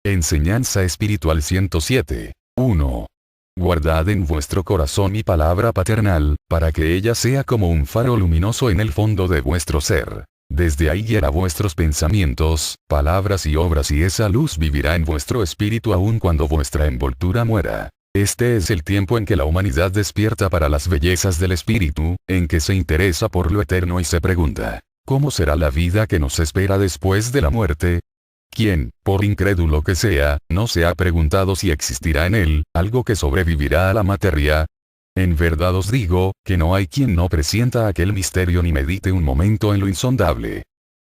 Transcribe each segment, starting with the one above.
Enseñanza espiritual 107. 1. Guardad en vuestro corazón mi palabra paternal, para que ella sea como un faro luminoso en el fondo de vuestro ser. Desde ahí guiará vuestros pensamientos, palabras y obras, y esa luz vivirá en vuestro espíritu aun cuando vuestra envoltura muera. Este es el tiempo en que la humanidad despierta para las bellezas del espíritu, en que se interesa por lo eterno y se pregunta, ¿cómo será la vida que nos espera después de la muerte? ¿Quién, por incrédulo que sea, no se ha preguntado si existirá en él algo que sobrevivirá a la materia? En verdad os digo, que no hay quien no presienta aquel misterio ni medite un momento en lo insondable.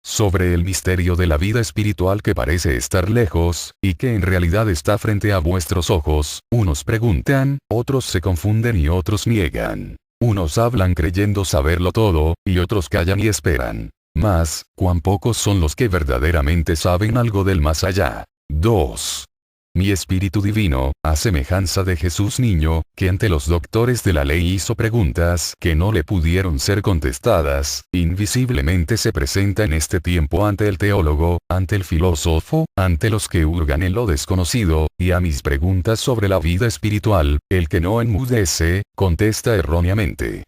Sobre el misterio de la vida espiritual que parece estar lejos, y que en realidad está frente a vuestros ojos, unos preguntan, otros se confunden y otros niegan. Unos hablan creyendo saberlo todo, y otros callan y esperan. Mas, cuán pocos son los que verdaderamente saben algo del más allá. 2. Mi espíritu divino, a semejanza de Jesús niño, que ante los doctores de la ley hizo preguntas que no le pudieron ser contestadas, invisiblemente se presenta en este tiempo ante el teólogo, ante el filósofo, ante los que hurgan en lo desconocido, y a mis preguntas sobre la vida espiritual, el que no enmudece, contesta erróneamente.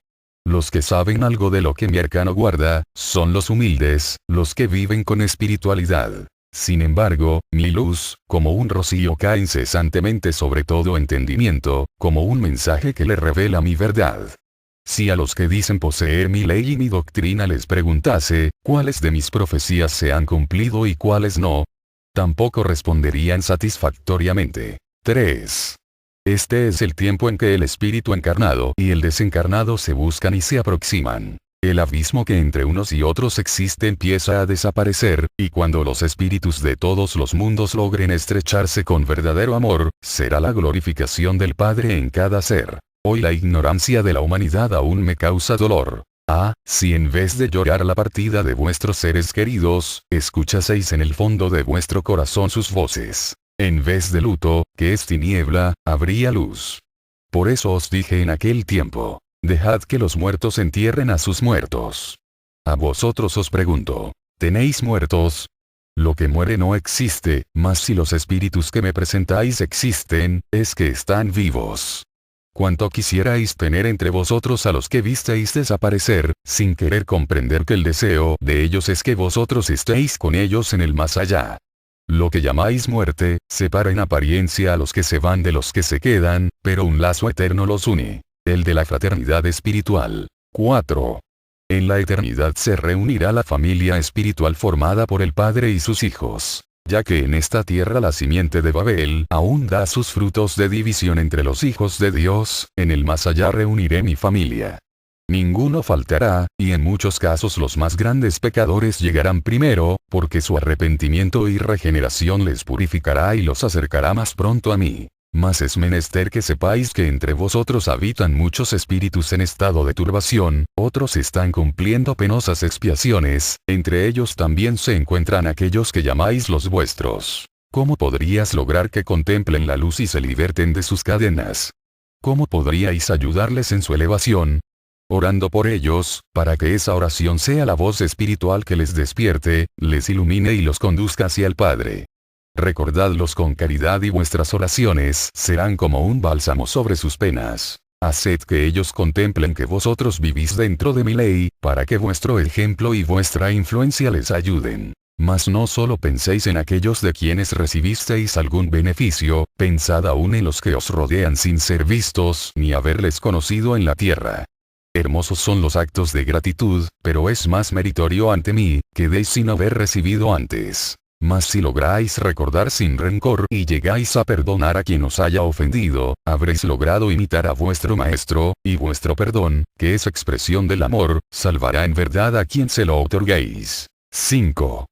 Los que saben algo de lo que mi arcano guarda, son los humildes, los que viven con espiritualidad. Sin embargo, mi luz, como un rocío, cae incesantemente sobre todo entendimiento, como un mensaje que le revela mi verdad. Si a los que dicen poseer mi ley y mi doctrina les preguntase, cuáles de mis profecías se han cumplido y cuáles no, tampoco responderían satisfactoriamente. 3. Este es el tiempo en que el espíritu encarnado y el desencarnado se buscan y se aproximan. El abismo que entre unos y otros existe empieza a desaparecer, y cuando los espíritus de todos los mundos logren estrecharse con verdadero amor, será la glorificación del Padre en cada ser. Hoy la ignorancia de la humanidad aún me causa dolor. Si en vez de llorar la partida de vuestros seres queridos, escuchaseis en el fondo de vuestro corazón sus voces. En vez de luto, que es tiniebla, habría luz. Por eso os dije en aquel tiempo, dejad que los muertos entierren a sus muertos. A vosotros os pregunto, ¿tenéis muertos? Lo que muere no existe, mas si los espíritus que me presentáis existen, es que están vivos. Cuánto quisierais tener entre vosotros a los que visteis desaparecer, sin querer comprender que el deseo de ellos es que vosotros estéis con ellos en el más allá. Lo que llamáis muerte, separa en apariencia a los que se van de los que se quedan, pero un lazo eterno los une. El de la fraternidad espiritual. 4. En la eternidad se reunirá la familia espiritual formada por el Padre y sus hijos. Ya que en esta tierra la simiente de Babel aún da sus frutos de división entre los hijos de Dios, en el más allá reuniré mi familia. Ninguno faltará, y en muchos casos los más grandes pecadores llegarán primero, porque su arrepentimiento y regeneración les purificará y los acercará más pronto a mí. Mas es menester que sepáis que entre vosotros habitan muchos espíritus en estado de turbación, otros están cumpliendo penosas expiaciones, entre ellos también se encuentran aquellos que llamáis los vuestros. ¿Cómo podrías lograr que contemplen la luz y se liberten de sus cadenas? ¿Cómo podríais ayudarles en su elevación? Orando por ellos, para que esa oración sea la voz espiritual que les despierte, les ilumine y los conduzca hacia el Padre. Recordadlos con caridad y vuestras oraciones serán como un bálsamo sobre sus penas. Haced que ellos contemplen que vosotros vivís dentro de mi ley, para que vuestro ejemplo y vuestra influencia les ayuden. Mas no solo penséis en aquellos de quienes recibisteis algún beneficio, pensad aún en los que os rodean sin ser vistos ni haberles conocido en la tierra. Hermosos son los actos de gratitud, pero es más meritorio ante mí, que deis sin haber recibido antes. Mas si lográis recordar sin rencor y llegáis a perdonar a quien os haya ofendido, habréis logrado imitar a vuestro Maestro, y vuestro perdón, que es expresión del amor, salvará en verdad a quien se lo otorguéis. 5.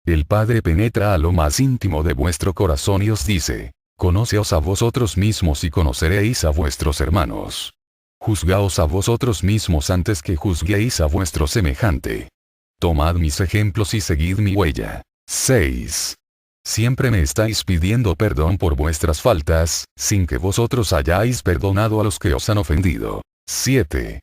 El Padre penetra a lo más íntimo de vuestro corazón y os dice, conóceos a vosotros mismos y conoceréis a vuestros hermanos. Juzgaos a vosotros mismos antes que juzguéis a vuestro semejante. Tomad mis ejemplos y seguid mi huella. 6. Siempre me estáis pidiendo perdón por vuestras faltas, sin que vosotros hayáis perdonado a los que os han ofendido. 7.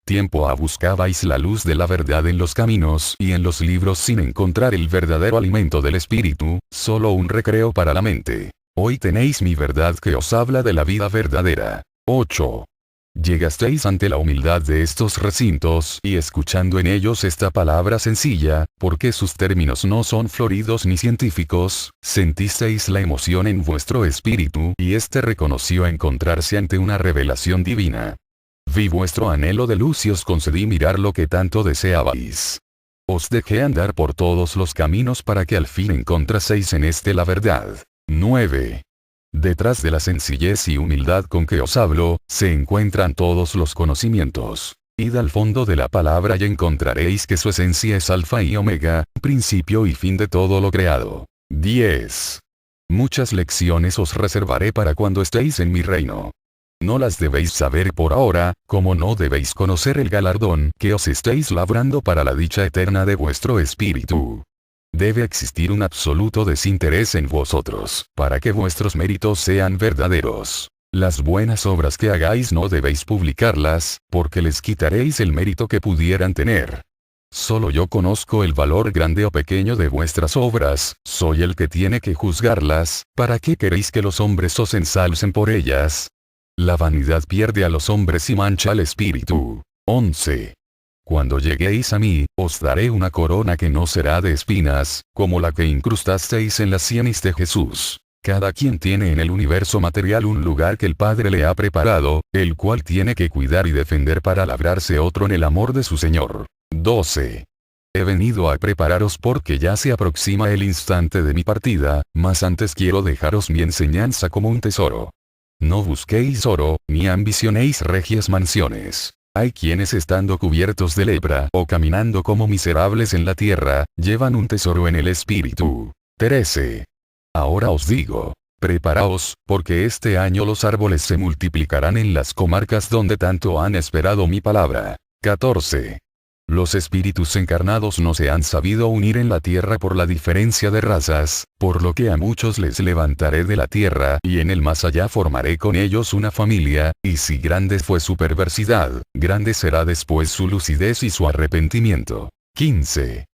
tiempo buscabais la luz de la verdad en los caminos y en los libros sin encontrar el verdadero alimento del espíritu, solo un recreo para la mente. Hoy tenéis mi verdad que os habla de la vida verdadera. 8. Llegasteis ante la humildad de estos recintos y escuchando en ellos esta palabra sencilla, porque sus términos no son floridos ni científicos, sentisteis la emoción en vuestro espíritu y éste reconoció encontrarse ante una revelación divina. Vi vuestro anhelo de luz y os concedí mirar lo que tanto deseabais. Os dejé andar por todos los caminos para que al fin encontraseis en este la verdad. 9. Detrás de la sencillez y humildad con que os hablo, se encuentran todos los conocimientos. Id al fondo de la palabra y encontraréis que su esencia es alfa y omega, principio y fin de todo lo creado. 10. Muchas lecciones os reservaré para cuando estéis en mi reino. No las debéis saber por ahora, como no debéis conocer el galardón que os estéis labrando para la dicha eterna de vuestro espíritu. Debe existir un absoluto desinterés en vosotros, para que vuestros méritos sean verdaderos. Las buenas obras que hagáis no debéis publicarlas, porque les quitaréis el mérito que pudieran tener. Solo yo conozco el valor grande o pequeño de vuestras obras, soy el que tiene que juzgarlas, ¿para qué queréis que los hombres os ensalcen por ellas? La vanidad pierde a los hombres y mancha al espíritu. 11. Cuando lleguéis a mí, os daré una corona que no será de espinas, como la que incrustasteis en la sienes de Jesús. Cada quien tiene en el universo material un lugar que el Padre le ha preparado, el cual tiene que cuidar y defender para labrarse otro en el amor de su Señor. 12. He venido a prepararos porque ya se aproxima el instante de mi partida, mas antes quiero dejaros mi enseñanza como un tesoro. No busquéis oro, ni ambicionéis regias mansiones. Hay quienes estando cubiertos de lepra o caminando como miserables en la tierra, llevan un tesoro en el espíritu. 13. Ahora os digo, preparaos, porque este año los árboles se multiplicarán en las comarcas donde tanto han esperado mi palabra. 14. Los espíritus encarnados no se han sabido unir en la tierra por la diferencia de razas, por lo que a muchos les levantaré de la tierra y en el más allá formaré con ellos una familia, y si grande fue su perversidad, grande será después su lucidez y su arrepentimiento. 15.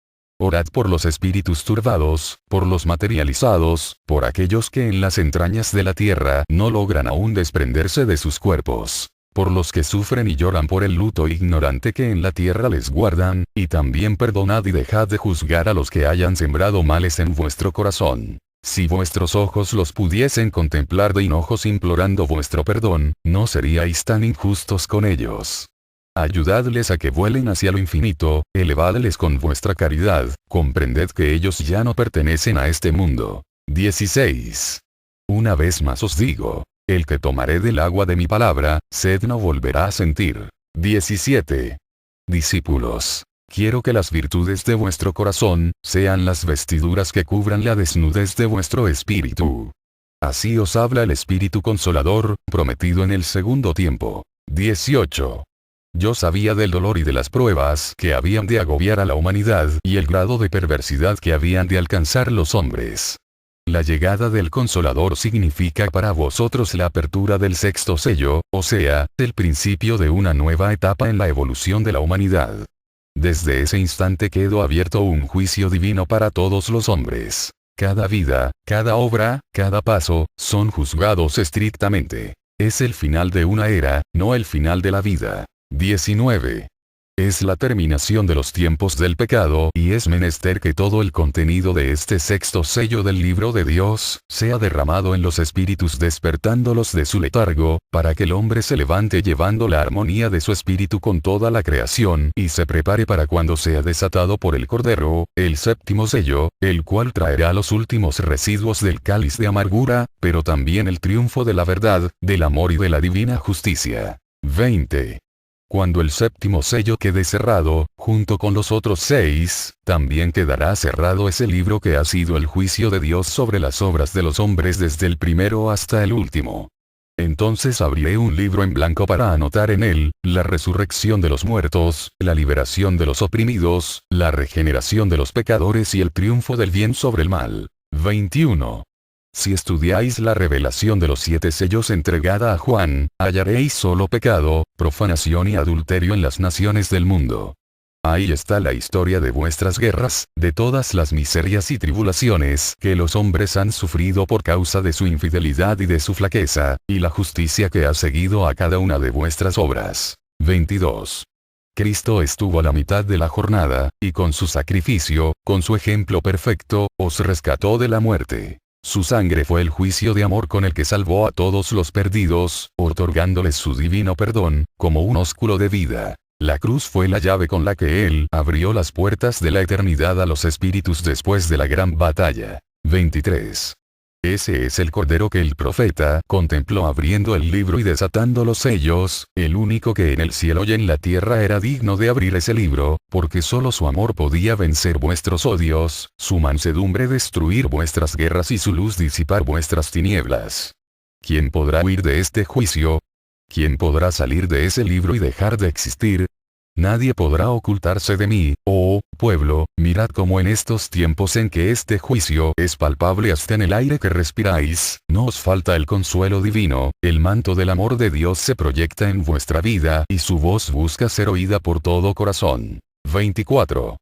Orad por los espíritus turbados, por los materializados, por aquellos que en las entrañas de la tierra no logran aún desprenderse de sus cuerpos. Por los que sufren y lloran por el luto ignorante que en la tierra les guardan, y también perdonad y dejad de juzgar a los que hayan sembrado males en vuestro corazón. Si vuestros ojos los pudiesen contemplar de hinojos implorando vuestro perdón, no seríais tan injustos con ellos. Ayudadles a que vuelen hacia lo infinito, elevadles con vuestra caridad, comprended que ellos ya no pertenecen a este mundo. 16. Una vez más os digo, el que tomaré del agua de mi palabra, sed no volverá a sentir. 17. Discípulos, quiero que las virtudes de vuestro corazón, sean las vestiduras que cubran la desnudez de vuestro espíritu. Así os habla el Espíritu Consolador, prometido en el segundo tiempo. 18. Yo sabía del dolor y de las pruebas que habían de agobiar a la humanidad y el grado de perversidad que habían de alcanzar los hombres. La llegada del Consolador significa para vosotros la apertura del sexto sello, o sea, el principio de una nueva etapa en la evolución de la humanidad. Desde ese instante quedó abierto un juicio divino para todos los hombres. Cada vida, cada obra, cada paso, son juzgados estrictamente. Es el final de una era, no el final de la vida. 19. Es la terminación de los tiempos del pecado y es menester que todo el contenido de este sexto sello del libro de Dios, sea derramado en los espíritus despertándolos de su letargo, para que el hombre se levante llevando la armonía de su espíritu con toda la creación y se prepare para cuando sea desatado por el Cordero, el séptimo sello, el cual traerá los últimos residuos del cáliz de amargura, pero también el triunfo de la verdad, del amor y de la divina justicia. 20. Cuando el séptimo sello quede cerrado, junto con los otros 6, también quedará cerrado ese libro que ha sido el juicio de Dios sobre las obras de los hombres desde el primero hasta el último. Entonces abriré un libro en blanco para anotar en él, la resurrección de los muertos, la liberación de los oprimidos, la regeneración de los pecadores y el triunfo del bien sobre el mal. 21. Si estudiáis la revelación de los 7 sellos entregada a Juan, hallaréis solo pecado, profanación y adulterio en las naciones del mundo. Ahí está la historia de vuestras guerras, de todas las miserias y tribulaciones que los hombres han sufrido por causa de su infidelidad y de su flaqueza, y la justicia que ha seguido a cada una de vuestras obras. 22. Cristo estuvo a la mitad de la jornada, y con su sacrificio, con su ejemplo perfecto, os rescató de la muerte. Su sangre fue el juicio de amor con el que salvó a todos los perdidos, otorgándoles su divino perdón, como un ósculo de vida. La cruz fue la llave con la que Él abrió las puertas de la eternidad a los espíritus después de la gran batalla. 23. Ese es el Cordero que el profeta contempló abriendo el libro y desatando los sellos, el único que en el cielo y en la tierra era digno de abrir ese libro, porque solo su amor podía vencer vuestros odios, su mansedumbre destruir vuestras guerras y su luz disipar vuestras tinieblas. ¿Quién podrá huir de este juicio? ¿Quién podrá salir de ese libro y dejar de existir? Nadie podrá ocultarse de mí, oh pueblo. Mirad cómo en estos tiempos en que este juicio es palpable hasta en el aire que respiráis, no os falta el consuelo divino, el manto del amor de Dios se proyecta en vuestra vida y su voz busca ser oída por todo corazón. 24.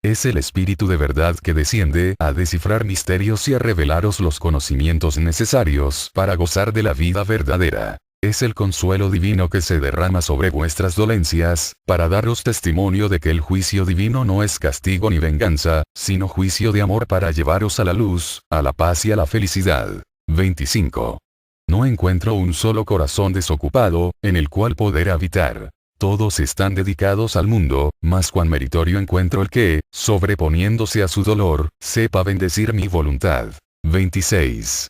Es el Espíritu de verdad que desciende a descifrar misterios y a revelaros los conocimientos necesarios para gozar de la vida verdadera. Es el consuelo divino que se derrama sobre vuestras dolencias, para daros testimonio de que el juicio divino no es castigo ni venganza, sino juicio de amor para llevaros a la luz, a la paz y a la felicidad. 25. No encuentro un solo corazón desocupado, en el cual poder habitar. Todos están dedicados al mundo, mas cuán meritorio encuentro el que, sobreponiéndose a su dolor, sepa bendecir mi voluntad. 26.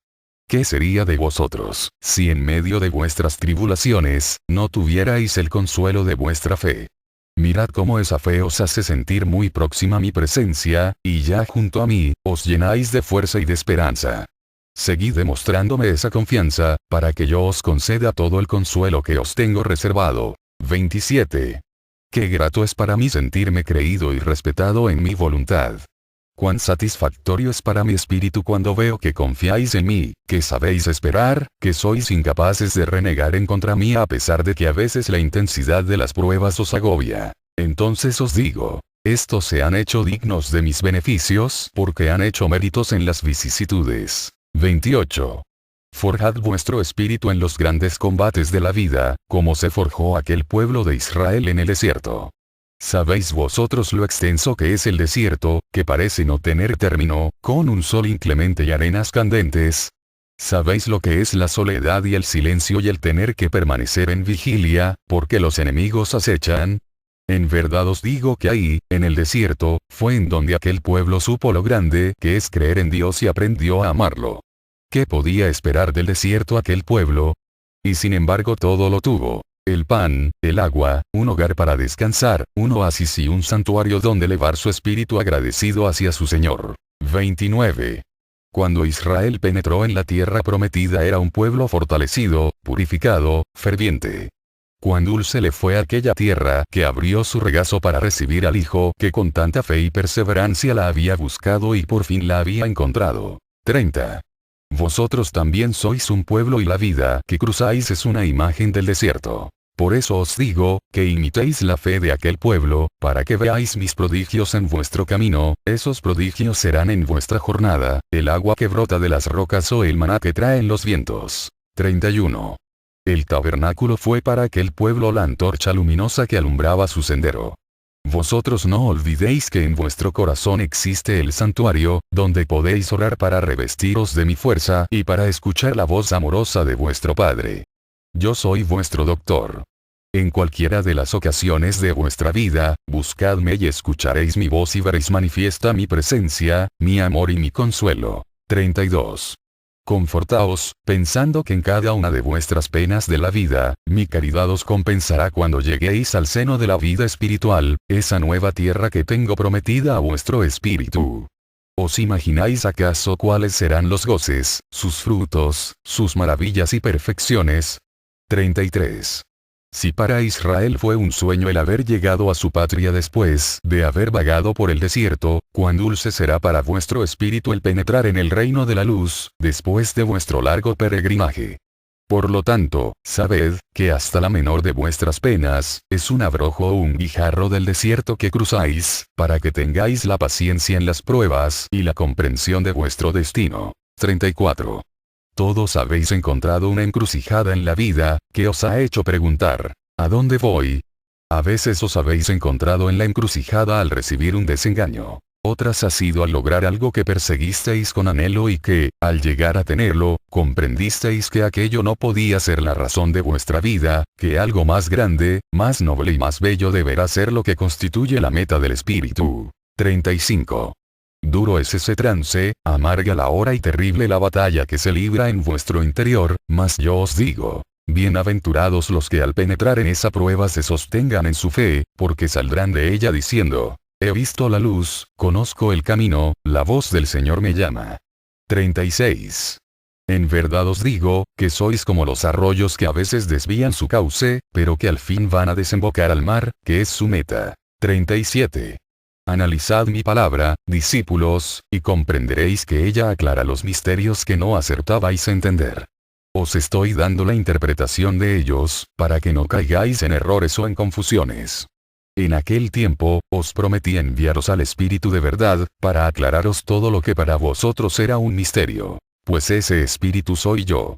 ¿Qué sería de vosotros, si en medio de vuestras tribulaciones, no tuvierais el consuelo de vuestra fe? Mirad cómo esa fe os hace sentir muy próxima a mi presencia, y ya junto a mí, os llenáis de fuerza y de esperanza. Seguid demostrándome esa confianza, para que yo os conceda todo el consuelo que os tengo reservado. 27. Qué grato es para mí sentirme creído y respetado en mi voluntad. Cuán satisfactorio es para mi espíritu cuando veo que confiáis en mí, que sabéis esperar, que sois incapaces de renegar en contra mía a pesar de que a veces la intensidad de las pruebas os agobia. Entonces os digo, estos se han hecho dignos de mis beneficios porque han hecho méritos en las vicisitudes. 28. Forjad vuestro espíritu en los grandes combates de la vida, como se forjó aquel pueblo de Israel en el desierto. ¿Sabéis vosotros lo extenso que es el desierto, que parece no tener término, con un sol inclemente y arenas candentes? ¿Sabéis lo que es la soledad y el silencio y el tener que permanecer en vigilia, porque los enemigos acechan? En verdad os digo que ahí, en el desierto, fue en donde aquel pueblo supo lo grande que es creer en Dios y aprendió a amarlo. ¿Qué podía esperar del desierto aquel pueblo? Y sin embargo todo lo tuvo. El pan, el agua, un hogar para descansar, un oasis y un santuario donde elevar su espíritu agradecido hacia su Señor. 29. Cuando Israel penetró en la tierra prometida era un pueblo fortalecido, purificado, ferviente. Cuán dulce le fue a aquella tierra que abrió su regazo para recibir al Hijo que con tanta fe y perseverancia la había buscado y por fin la había encontrado. 30. Vosotros también sois un pueblo y la vida que cruzáis es una imagen del desierto. Por eso os digo, que imitéis la fe de aquel pueblo, para que veáis mis prodigios en vuestro camino, esos prodigios serán en vuestra jornada, el agua que brota de las rocas o el maná que traen los vientos. 31. El tabernáculo fue para aquel pueblo la antorcha luminosa que alumbraba su sendero. Vosotros no olvidéis que en vuestro corazón existe el santuario, donde podéis orar para revestiros de mi fuerza y para escuchar la voz amorosa de vuestro Padre. Yo soy vuestro doctor. En cualquiera de las ocasiones de vuestra vida, buscadme y escucharéis mi voz y veréis manifiesta mi presencia, mi amor y mi consuelo. 32. Confortaos, pensando que en cada una de vuestras penas de la vida, mi caridad os compensará cuando lleguéis al seno de la vida espiritual, esa nueva tierra que tengo prometida a vuestro espíritu. ¿Os imagináis acaso cuáles serán los goces, sus frutos, sus maravillas y perfecciones? 33. Si para Israel fue un sueño el haber llegado a su patria después de haber vagado por el desierto, cuán dulce será para vuestro espíritu el penetrar en el reino de la luz, después de vuestro largo peregrinaje. Por lo tanto, sabed, que hasta la menor de vuestras penas, es un abrojo o un guijarro del desierto que cruzáis, para que tengáis la paciencia en las pruebas y la comprensión de vuestro destino. 34. Todos habéis encontrado una encrucijada en la vida, que os ha hecho preguntar, ¿a dónde voy? A veces os habéis encontrado en la encrucijada al recibir un desengaño. Otras ha sido al lograr algo que perseguisteis con anhelo y que, al llegar a tenerlo, comprendisteis que aquello no podía ser la razón de vuestra vida, que algo más grande, más noble y más bello deberá ser lo que constituye la meta del espíritu. 35. Duro es ese trance, amarga la hora y terrible la batalla que se libra en vuestro interior, mas yo os digo, bienaventurados los que al penetrar en esa prueba se sostengan en su fe, porque saldrán de ella diciendo, he visto la luz, conozco el camino, la voz del Señor me llama. 36. En verdad os digo, que sois como los arroyos que a veces desvían su cauce, pero que al fin van a desembocar al mar, que es su meta. 37. Analizad mi palabra, discípulos, y comprenderéis que ella aclara los misterios que no acertabais a entender. Os estoy dando la interpretación de ellos, para que no caigáis en errores o en confusiones. En aquel tiempo, os prometí enviaros al Espíritu de verdad, para aclararos todo lo que para vosotros era un misterio. Pues ese Espíritu soy yo.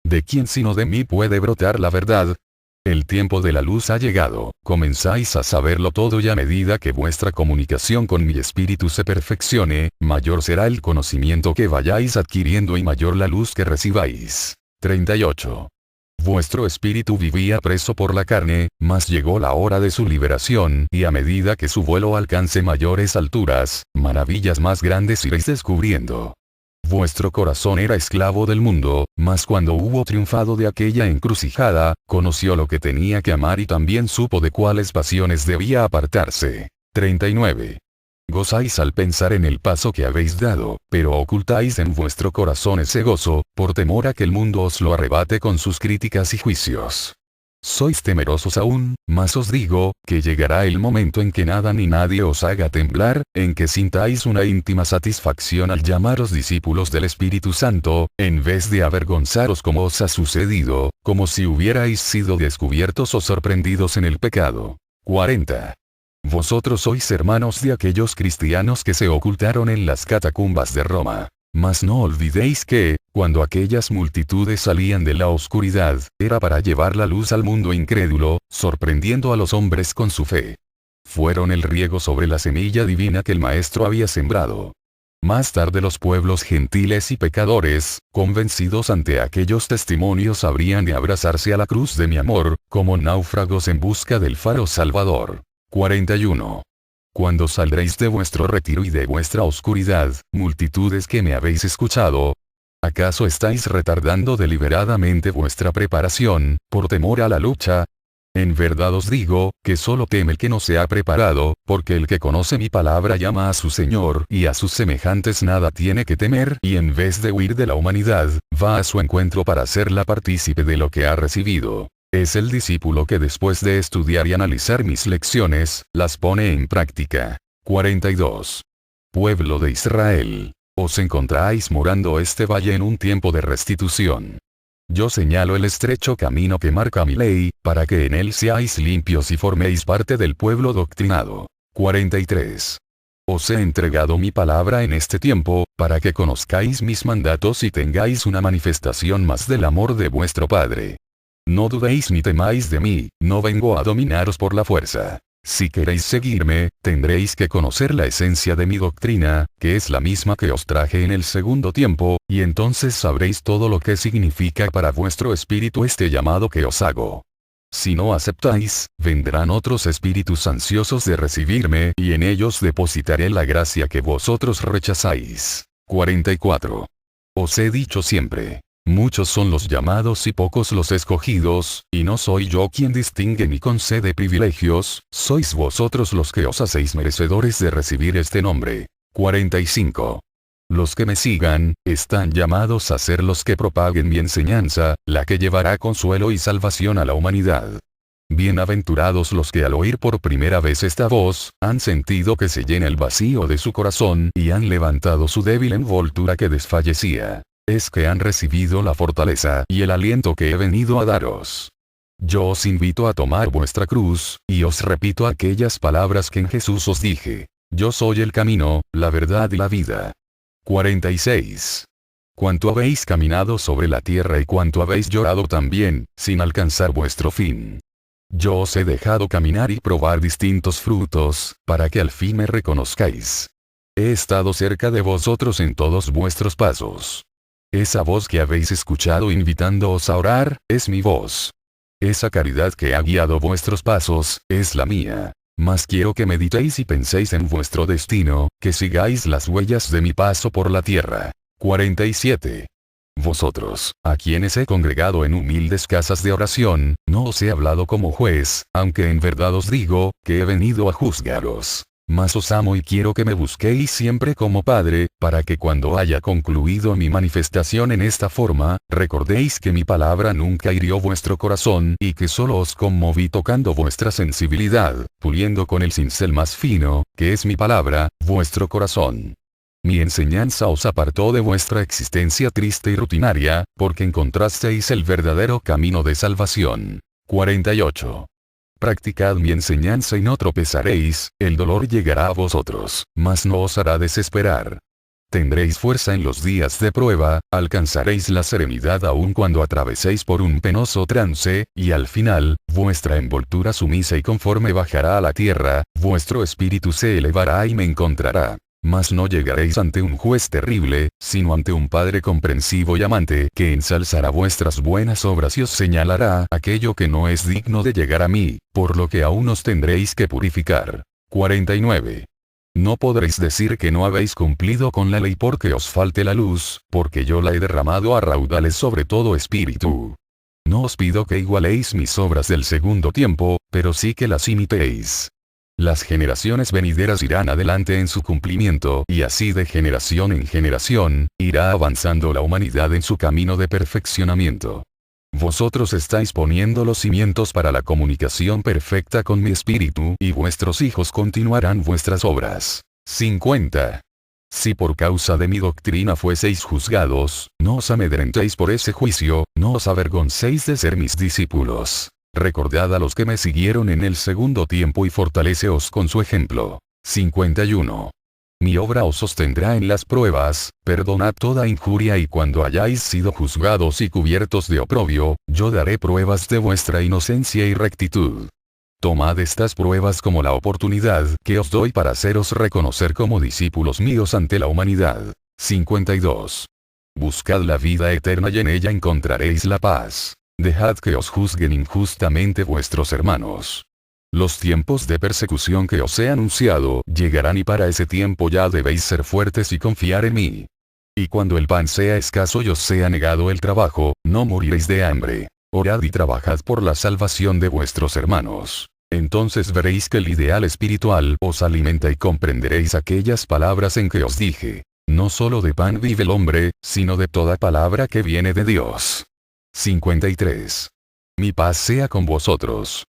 ¿De quién sino de mí puede brotar la verdad? El tiempo de la luz ha llegado, comenzáis a saberlo todo y a medida que vuestra comunicación con mi espíritu se perfeccione, mayor será el conocimiento que vayáis adquiriendo y mayor la luz que recibáis. 38. Vuestro espíritu vivía preso por la carne, mas llegó la hora de su liberación y a medida que su vuelo alcance mayores alturas, maravillas más grandes iréis descubriendo. Vuestro corazón era esclavo del mundo, mas cuando hubo triunfado de aquella encrucijada, conoció lo que tenía que amar y también supo de cuáles pasiones debía apartarse. 39. Gozáis al pensar en el paso que habéis dado, pero ocultáis en vuestro corazón ese gozo, por temor a que el mundo os lo arrebate con sus críticas y juicios. Sois temerosos aún, mas os digo, que llegará el momento en que nada ni nadie os haga temblar, en que sintáis una íntima satisfacción al llamaros discípulos del Espíritu Santo, en vez de avergonzaros como os ha sucedido, como si hubierais sido descubiertos o sorprendidos en el pecado. 40. Vosotros sois hermanos de aquellos cristianos que se ocultaron en las catacumbas de Roma. Mas no olvidéis que, cuando aquellas multitudes salían de la oscuridad, era para llevar la luz al mundo incrédulo, sorprendiendo a los hombres con su fe. Fueron el riego sobre la semilla divina que el Maestro había sembrado. Más tarde los pueblos gentiles y pecadores, convencidos ante aquellos testimonios, habrían de abrazarse a la cruz de mi amor, como náufragos en busca del faro salvador. 41. Cuando saldréis de vuestro retiro y de vuestra oscuridad, multitudes que me habéis escuchado, ¿acaso estáis retardando deliberadamente vuestra preparación, por temor a la lucha? En verdad os digo, que solo teme el que no se ha preparado, porque el que conoce mi palabra llama a su Señor y a sus semejantes nada tiene que temer y en vez de huir de la humanidad, va a su encuentro para hacerla partícipe de lo que ha recibido. Es el discípulo que después de estudiar y analizar mis lecciones, las pone en práctica. 42. Pueblo de Israel, os encontráis morando este valle en un tiempo de restitución. Yo señalo el estrecho camino que marca mi ley, para que en él seáis limpios y forméis parte del pueblo doctrinado. 43. Os he entregado mi palabra en este tiempo, para que conozcáis mis mandatos y tengáis una manifestación más del amor de vuestro Padre. No dudéis ni temáis de mí, no vengo a dominaros por la fuerza. Si queréis seguirme, tendréis que conocer la esencia de mi doctrina, que es la misma que os traje en el segundo tiempo, y entonces sabréis todo lo que significa para vuestro espíritu este llamado que os hago. Si no aceptáis, vendrán otros espíritus ansiosos de recibirme y en ellos depositaré la gracia que vosotros rechazáis. 44. Os he dicho siempre. Muchos son los llamados y pocos los escogidos, y no soy yo quien distingue ni concede privilegios, sois vosotros los que os hacéis merecedores de recibir este nombre. 45. Los que me sigan, están llamados a ser los que propaguen mi enseñanza, la que llevará consuelo y salvación a la humanidad. Bienaventurados los que al oír por primera vez esta voz, han sentido que se llena el vacío de su corazón y han levantado su débil envoltura que desfallecía. Es que han recibido la fortaleza y el aliento que he venido a daros. Yo os invito a tomar vuestra cruz, y os repito aquellas palabras que en Jesús os dije. Yo soy el camino, la verdad y la vida. 46. Cuánto habéis caminado sobre la tierra y cuánto habéis llorado también, sin alcanzar vuestro fin. Yo os he dejado caminar y probar distintos frutos, para que al fin me reconozcáis. He estado cerca de vosotros en todos vuestros pasos. Esa voz que habéis escuchado invitándoos a orar, es mi voz. Esa caridad que ha guiado vuestros pasos, es la mía. Mas quiero que meditéis y penséis en vuestro destino, que sigáis las huellas de mi paso por la tierra. 47. Vosotros, a quienes he congregado en humildes casas de oración, no os he hablado como juez, aunque en verdad os digo, que he venido a juzgaros. Mas os amo y quiero que me busquéis siempre como Padre, para que cuando haya concluido mi manifestación en esta forma, recordéis que mi palabra nunca hirió vuestro corazón y que solo os conmoví tocando vuestra sensibilidad, puliendo con el cincel más fino, que es mi palabra, vuestro corazón. Mi enseñanza os apartó de vuestra existencia triste y rutinaria, porque encontrasteis el verdadero camino de salvación. 48. Practicad mi enseñanza y no tropezaréis, el dolor llegará a vosotros, mas no os hará desesperar. Tendréis fuerza en los días de prueba, alcanzaréis la serenidad aun cuando atraveséis por un penoso trance, y al final, vuestra envoltura sumisa y conforme bajará a la tierra, vuestro espíritu se elevará y me encontrará. Mas no llegaréis ante un juez terrible, sino ante un Padre comprensivo y amante que ensalzará vuestras buenas obras y os señalará aquello que no es digno de llegar a mí, por lo que aún os tendréis que purificar. 49. No podréis decir que no habéis cumplido con la ley porque os falte la luz, porque yo la he derramado a raudales sobre todo espíritu. No os pido que igualéis mis obras del segundo tiempo, pero sí que las imitéis. Las generaciones venideras irán adelante en su cumplimiento y así de generación en generación, irá avanzando la humanidad en su camino de perfeccionamiento. Vosotros estáis poniendo los cimientos para la comunicación perfecta con mi espíritu y vuestros hijos continuarán vuestras obras. 50. Si por causa de mi doctrina fueseis juzgados, no os amedrentéis por ese juicio, no os avergoncéis de ser mis discípulos. Recordad a los que me siguieron en el segundo tiempo y fortaleceos con su ejemplo. 51. Mi obra os sostendrá en las pruebas, perdonad toda injuria y cuando hayáis sido juzgados y cubiertos de oprobio, yo daré pruebas de vuestra inocencia y rectitud. Tomad estas pruebas como la oportunidad que os doy para haceros reconocer como discípulos míos ante la humanidad. 52. Buscad la vida eterna y en ella encontraréis la paz. Dejad que os juzguen injustamente vuestros hermanos. Los tiempos de persecución que os he anunciado llegarán y para ese tiempo ya debéis ser fuertes y confiar en mí. Y cuando el pan sea escaso y os sea negado el trabajo, no moriréis de hambre. Orad y trabajad por la salvación de vuestros hermanos. Entonces veréis que el ideal espiritual os alimenta y comprenderéis aquellas palabras en que os dije. No solo de pan vive el hombre, sino de toda palabra que viene de Dios. 53. Mi paz sea con vosotros.